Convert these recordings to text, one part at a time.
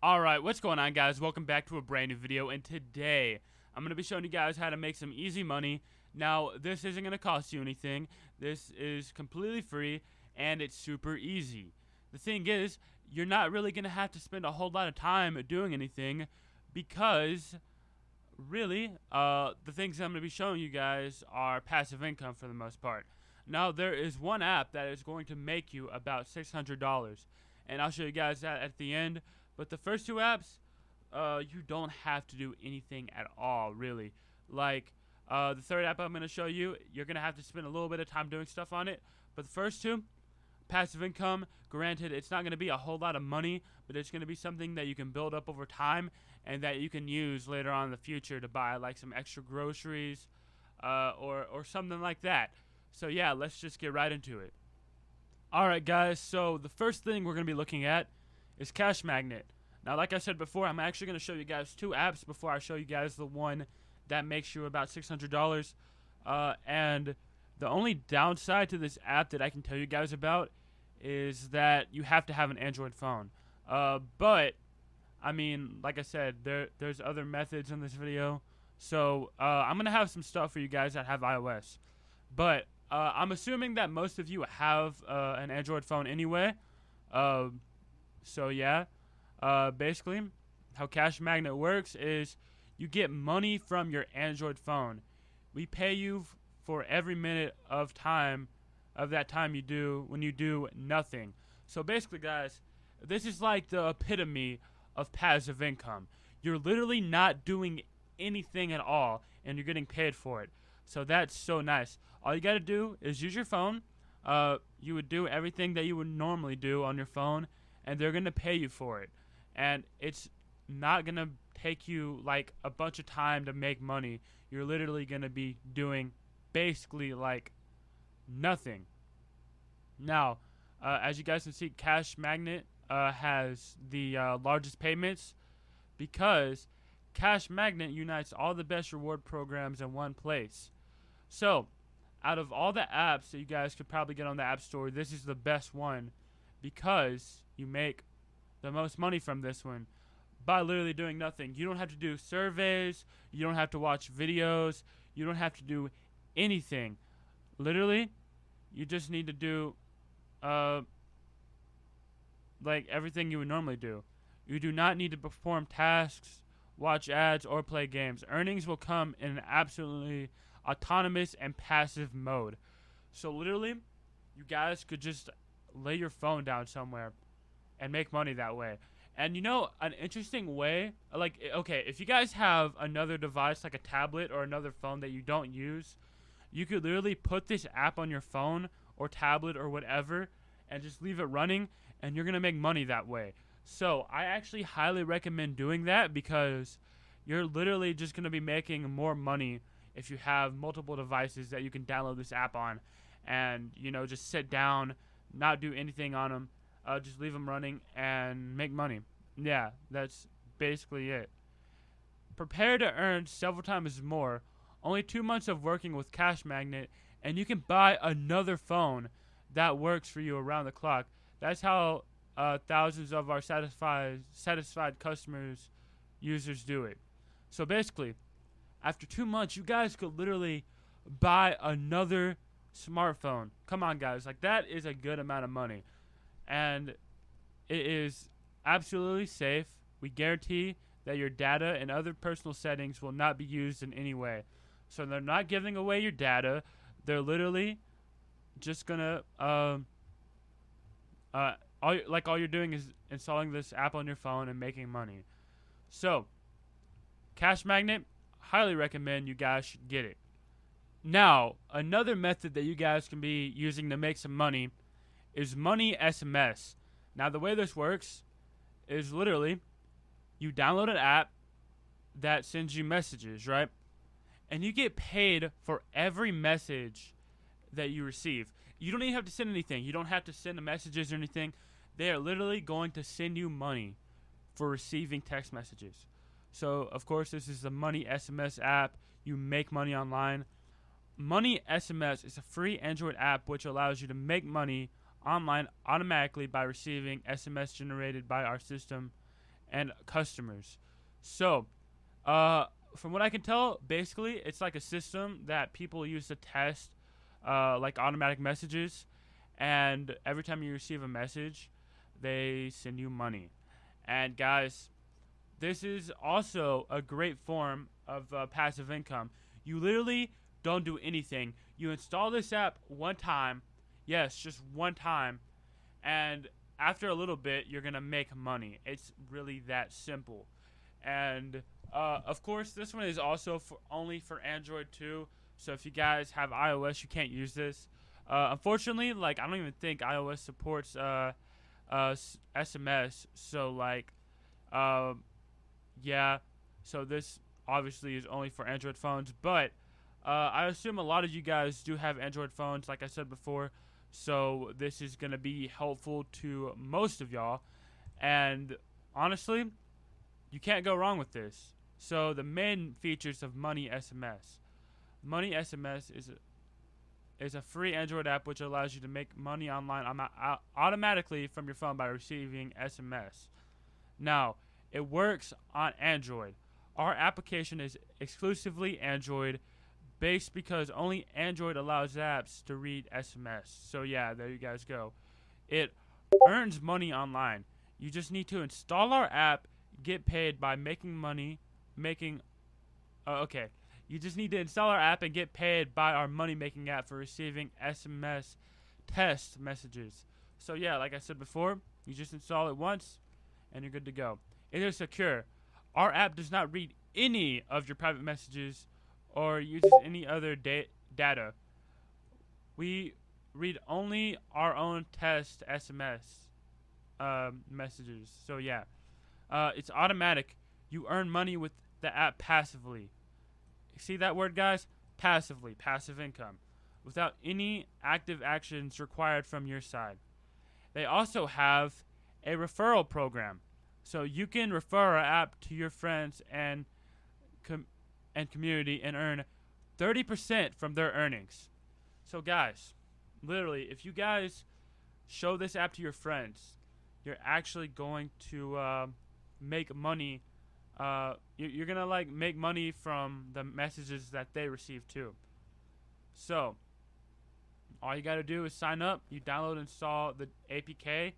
Alright, what's going on, guys? Welcome back to a brand new video, and today I'm going to be showing you guys how to make some easy money. Now, this isn't going to cost you anything. This is completely free, and it's super easy. The thing is, you're not really going to have to spend a whole lot of time doing anything because, really, the things I'm going to be showing you guys are passive income for the most part. Now, there is one app that is going to make you about $600, and I'll show you guys that at the end. But the first two apps, you don't have to do anything at all, really. Like, the third app I'm going to show you, you're going to have to spend a little bit of time doing stuff on it. But the first two, passive income, granted, it's not going to be a whole lot of money, but it's going to be something that you can build up over time and that you can use later on in the future to buy, like, some extra groceries or something like that. So, yeah, let's just get right into it. Alright, guys, so the first thing we're going to be looking at is Cash Magnet. Now, like I said before, I'm actually going to show you guys two apps before I show you guys the one that makes you about $600. And the only downside to this app that I can tell you guys about is that you have to have an Android phone. But, I mean, like I said, there's other methods in this video. So, I'm going to have some stuff for you guys that have iOS. But, I'm assuming that most of you have an Android phone anyway. So yeah, basically how Cash Magnet works is you get money from your Android phone. We pay you for every minute of that time you do when you do nothing. So basically, guys, this is like the epitome of passive income. You're literally not doing anything at all and you're getting paid for it. So that's so nice. All you gotta do is use your phone. You would do everything that you would normally do on your phone, and they're going to pay you for it. And it's not going to take you like a bunch of time to make money. You're literally going to be doing basically like nothing. Now, as you guys can see, Cash Magnet has the largest payments because Cash Magnet unites all the best reward programs in one place. So, out of all the apps that you guys could probably get on the App Store, this is the best one because you make the most money from this one by literally doing nothing. You don't have to do surveys. You don't have to watch videos. You don't have to do anything. Literally, you just need to do like everything you would normally do. You do not need to perform tasks, watch ads, or play games. Earnings will come in an absolutely autonomous and passive mode. So literally, you guys could just lay your phone down somewhere and make money that way. And you know, an interesting way, like, okay, if you guys have another device like a tablet or another phone that you don't use, you could literally put this app on your phone or tablet or whatever and just leave it running, and you're gonna make money that way. So I actually highly recommend doing that because you're literally just gonna be making more money if you have multiple devices that you can download this app on and, you know, just sit down, not do anything on them, just leave them running and make money. Yeah, that's basically it. Prepare to earn several times more. Only 2 months of working with Cash Magnet, and you can buy another phone that works for you around the clock. That's how thousands of our satisfied customers, users do it. So basically, after 2 months, you guys could literally buy another smartphone. Come on, guys. Like, that is a good amount of money. And it is absolutely safe. We guarantee that your data and other personal settings will not be used in any way. So they're not giving away your data. They're literally just going to, all you're doing is installing this app on your phone and making money. So, Cash Magnet, highly recommend you guys should get it. Now, another method that you guys can be using to make some money is Money SMS. Now, the way this works is literally you download an app that sends you messages, right? And you get paid for every message that you receive. You don't even have to send anything. You don't have to send the messages or anything. They are literally going to send you money for receiving text messages. So, of course, this is the Money SMS app. You make money online. Money SMS is a free Android app which allows you to make money online automatically by receiving SMS generated by our system and customers. So, from what I can tell, basically it's like a system that people use to test like automatic messages, and every time you receive a message, they send you money. And guys, this is also a great form of passive income. You literally don't do anything. You install this app one time, yes, just one time, and after a little bit, you're gonna make money. It's really that simple. And of course, this one is also only for Android too. So if you guys have iOS, you can't use this. Unfortunately, like I don't even think iOS supports SMS. So like, uh, yeah. So this obviously is only for Android phones, but I assume a lot of you guys do have Android phones, like I said before. So this is gonna be helpful to most of y'all. And honestly, you can't go wrong with this. So the main features of Money SMS. Money SMS is a free Android app which allows you to make money online automatically from your phone by receiving SMS. Now, it works on Android. Our application is exclusively Android based because only Android allows apps to read SMS. So yeah, there you guys go. It earns money online. You just need to install our app, get paid by making money, okay. You just need to install our app and get paid by our money-making app for receiving SMS test messages. So yeah, like I said before, you just install it once, and you're good to go. It is secure. Our app does not read any of your private messages or uses any other data. We read only our own test SMS messages. So yeah, it's automatic. You earn money with the app passively. See that word, guys? Passively, passive income, without any active actions required from your side. They also have a referral program, so you can refer our app to your friends and community and earn 30% from their earnings. So guys, literally, if you guys show this app to your friends, you're actually going to make money. You're gonna like make money from the messages that they receive too. So all you gotta do is sign up. You download and install the APK,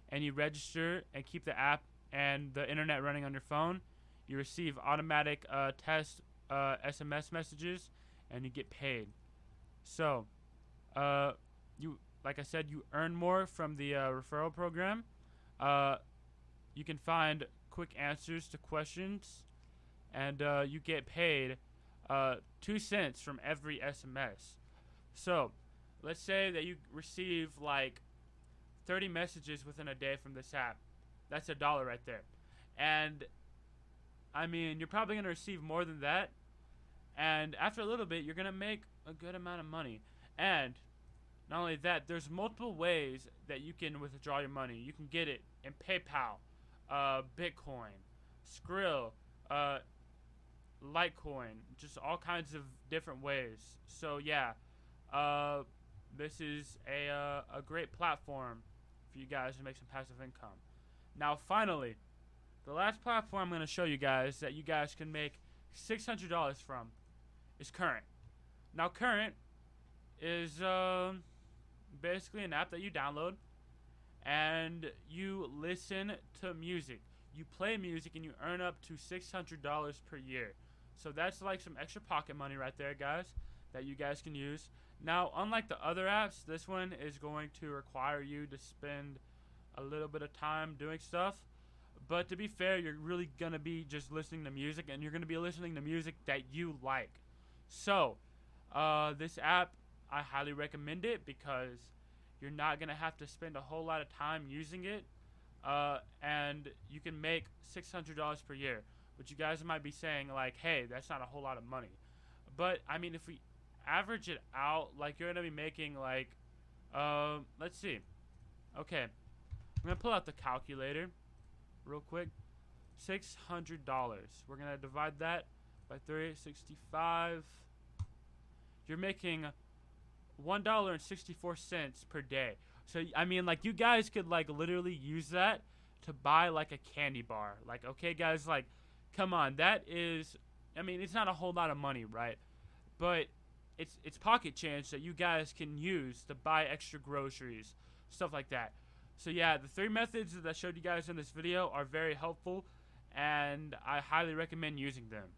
and you register and keep the app and the internet running on your phone. You receive automatic test SMS messages, and you get paid. So you like I said, you earn more from the referral program. You can find quick answers to questions, and you get paid 2 cents from every SMS. So let's say that you receive like 30 messages within a day from this app. That's $1 right there. And I mean, you're probably going to receive more than that, and after a little bit you're going to make a good amount of money. And not only that, there's multiple ways that you can withdraw your money. You can get it in PayPal, Bitcoin, Skrill, Litecoin, just all kinds of different ways. So yeah, this is a great platform for you guys to make some passive income. Now finally, the last platform I'm going to show you guys that you guys can make $600 from is Current. Now Current is basically an app that you download and you listen to music. You play music and you earn up to $600 per year. So that's like some extra pocket money right there, guys, that you guys can use. Now, unlike the other apps, this one is going to require you to spend a little bit of time doing stuff. But to be fair, you're really going to be just listening to music, and you're going to be listening to music that you like. So, this app, I highly recommend it because you're not going to have to spend a whole lot of time using it, and you can make $600 per year. But you guys might be saying, like, hey, that's not a whole lot of money. But, I mean, if we average it out, like, you're going to be making, like, let's see. Okay, I'm going to pull out the calculator real quick. $600. We're going to divide that by 365. You're making $1.64 per day. So I mean, like, you guys could like literally use that to buy like a candy bar. Like, okay, guys, like, come on, that is, I mean, it's not a whole lot of money, right? But it's pocket change that you guys can use to buy extra groceries, stuff like that. So yeah, the 3 methods that I showed you guys in this video are very helpful, and I highly recommend using them.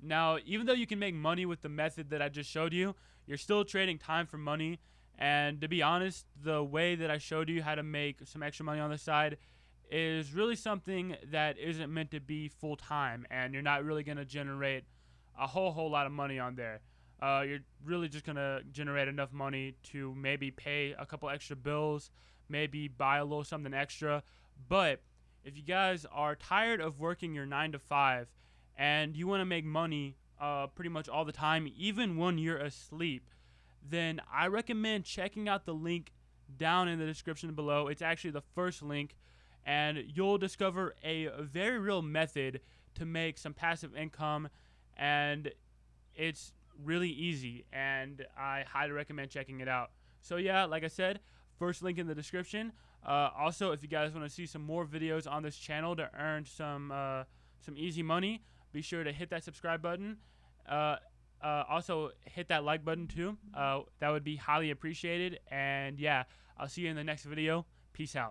Now, even though you can make money with the method that I just showed you, you're still trading time for money. And to be honest, the way that I showed you how to make some extra money on the side is really something that isn't meant to be full time, and you're not really going to generate a whole lot of money on there. You're really just going to generate enough money to maybe pay a couple extra bills, maybe buy a little something extra. But if you guys are tired of working your 9 to 5 and you want to make money pretty much all the time, even when you're asleep, then I recommend checking out the link down in the description below. It's actually the first link, and you'll discover a very real method to make some passive income, and it's really easy, and I highly recommend checking it out. So yeah, like I said, first link in the description. Also, if you guys want to see some more videos on this channel to earn some easy money, be sure to hit that subscribe button. Also, hit that like button too. That would be highly appreciated. And yeah, I'll see you in the next video. Peace out.